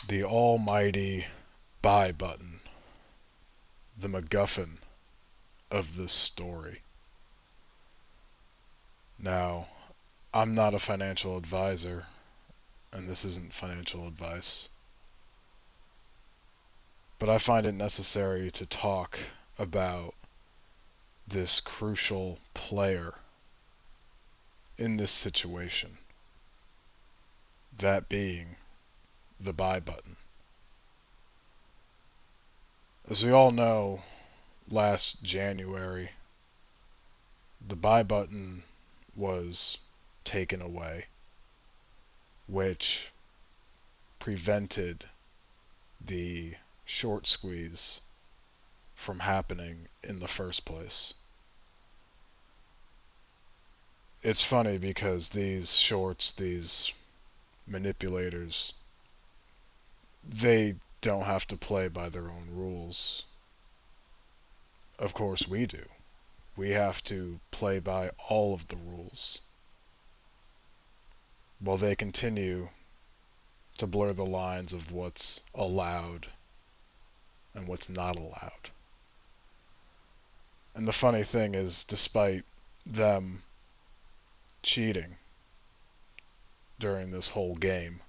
The almighty buy button, the MacGuffin of this story. Now, I'm not a financial advisor, and this isn't financial advice, but I find it necessary to talk about this crucial player in this situation, that being the buy button. As we all know, last January, the buy button was taken away, which prevented the short squeeze from happening in the first place. It's funny because these shorts, these manipulators, they don't have to play by their own rules. Of course we do. We have to play by all of the rules, while they continue to blur the lines of what's allowed and what's not allowed. And the funny thing is, despite them cheating during this whole game,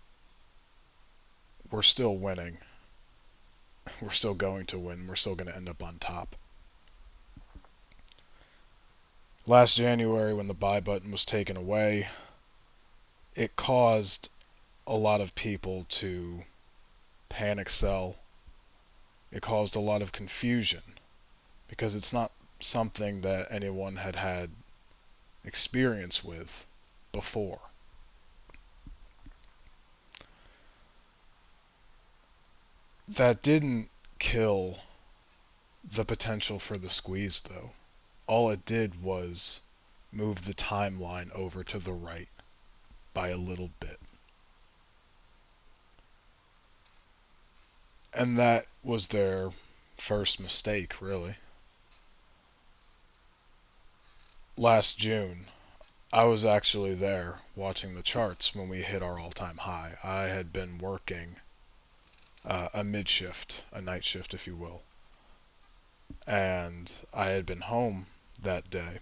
we're still winning. We're still going to win. We're still going to end up on top. Last January, when the buy button was taken away, it caused a lot of people to panic sell. It caused a lot of confusion because it's not something that anyone had had experience with before. That didn't kill the potential for the squeeze, though. All it did was move the timeline over to the right by a little bit. And that was their first mistake, really. Last June, I was actually there watching the charts when we hit our all-time high. I had been working a mid-shift, a night shift, if you will. And I had been home that day.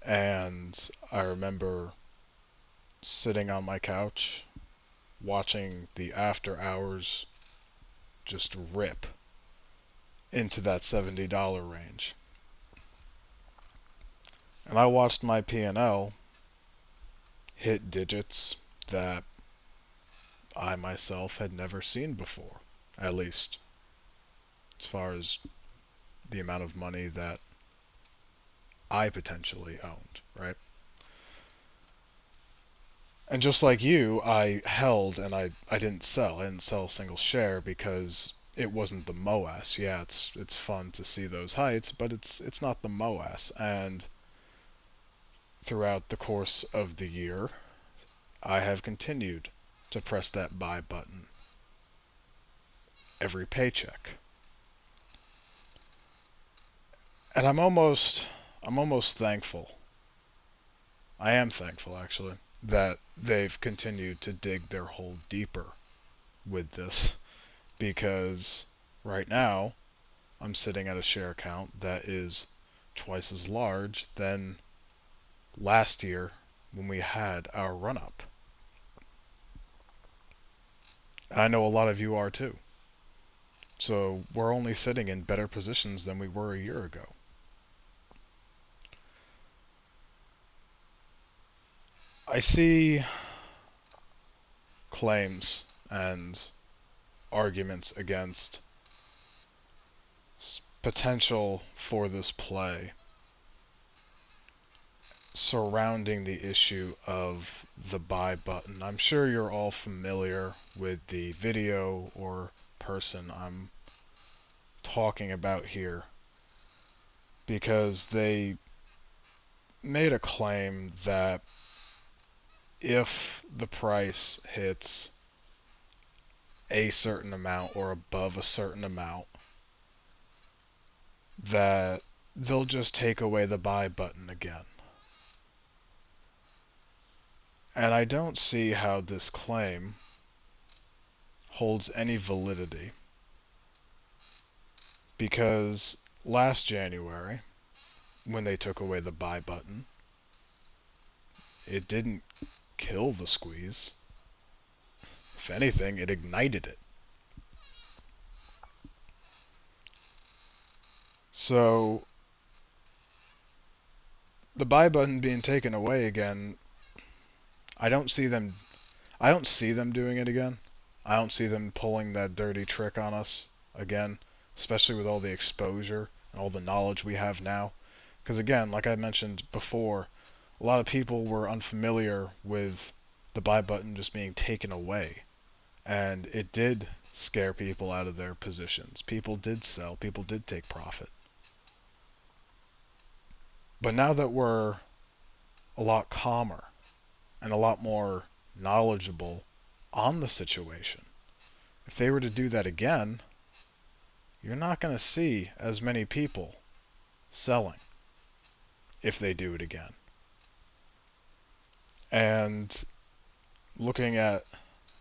And I remember sitting on my couch, watching the after hours just rip into that $70 range. And I watched my P&L hit digits that I myself had never seen before, at least as far as the amount of money that I potentially owned, right? And just like you, I held and I didn't sell. I didn't sell a single share because it wasn't the MOAS. Yeah, it's fun to see those heights, but it's not the MOAS. And throughout the course of the year, I have continued to press that buy button every paycheck. And I'm almost thankful. I am thankful, actually, that they've continued to dig their hole deeper with this, because right now I'm sitting at a share count that is twice as large than last year when we had our run-up. I know a lot of you are too. So we're only sitting in better positions than we were a year ago. I see claims and arguments against potential for this play surrounding the issue of the buy button. I'm sure you're all familiar with the video or person I'm talking about here, because they made a claim that if the price hits a certain amount or above a certain amount, that they'll just take away the buy button again. And I don't see how this claim holds any validity, because last January, when they took away the buy button, it didn't kill the squeeze. If anything, it ignited it. So the buy button being taken away again, I don't see them doing it again. I don't see them pulling that dirty trick on us again, especially with all the exposure and all the knowledge we have now. Because again, like I mentioned before, a lot of people were unfamiliar with the buy button just being taken away. And it did scare people out of their positions. People did sell, people did take profit. But now that we're a lot calmer and a lot more knowledgeable on the situation, if they were to do that again, you're not going to see as many people selling if they do it again. And looking at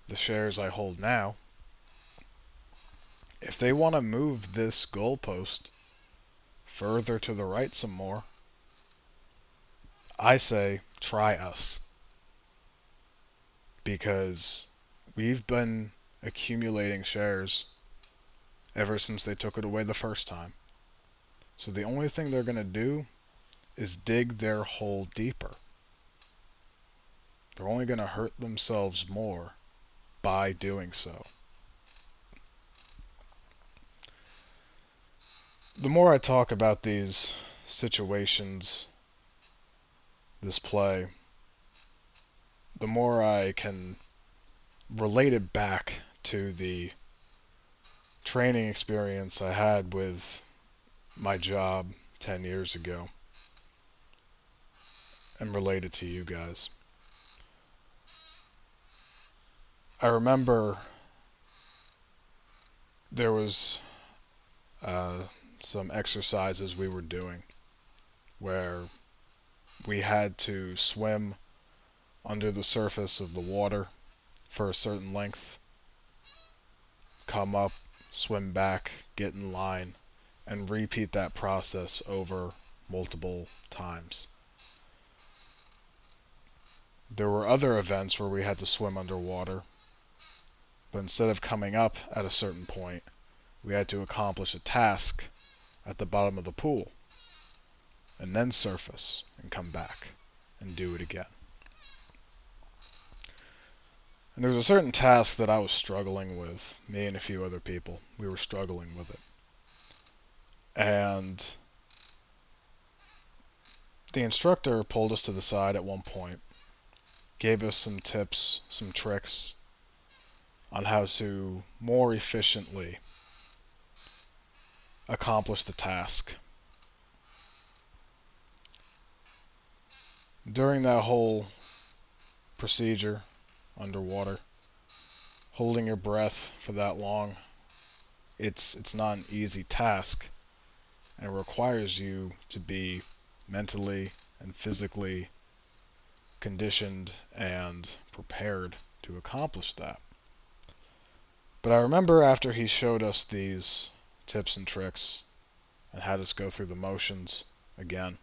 the shares I hold now, if they want to move this goalpost further to the right some more, I say try us. Because we've been accumulating shares ever since they took it away the first time. So the only thing they're going to do is dig their hole deeper. They're only going to hurt themselves more by doing so. The more I talk about these situations, this play, the more I can relate it back to the training experience I had with my job 10 years ago and relate it to you guys. I remember there was some exercises we were doing where we had to swim under the surface of the water for a certain length, come up, swim back, get in line, and repeat that process over multiple times. There were other events where we had to swim underwater, but instead of coming up at a certain point, we had to accomplish a task at the bottom of the pool, and then surface and come back and do it again. And there was a certain task that I was struggling with, me and a few other people. We were struggling with it. And the instructor pulled us to the side at one point, gave us some tips, some tricks on how to more efficiently accomplish the task. During that whole procedure underwater, holding your breath for that long, it's not an easy task, and it requires you to be mentally and physically conditioned and prepared to accomplish that. But I remember after he showed us these tips and tricks and had us go through the motions again,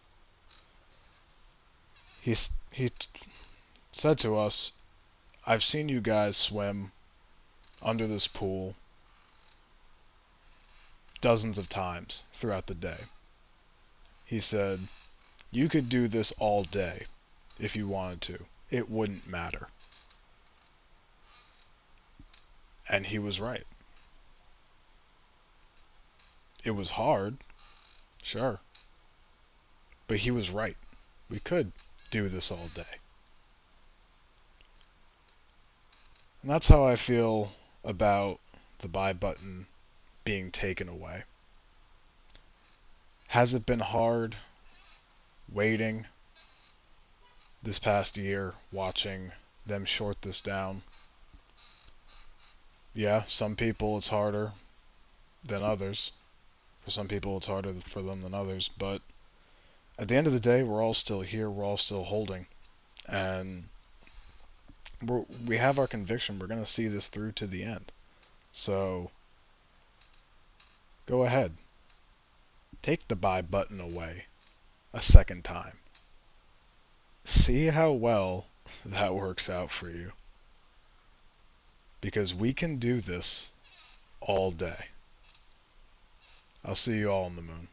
he said to us, I've seen you guys swim under this pool dozens of times throughout the day. He said, you could do this all day if you wanted to. It wouldn't matter. And he was right. It was hard, sure, but he was right. We could do this all day. And that's how I feel about the buy button being taken away. Has it been hard waiting this past year, watching them short this down? Yeah, some people it's harder than others. For some people it's harder for them than others, but at the end of the day, we're all still here, we're all still holding, and we have our conviction we're going to see this through to the end. So go ahead, take the buy button away a second time. See how well that works out for you. Because we can do this all day. I'll see you all on the moon.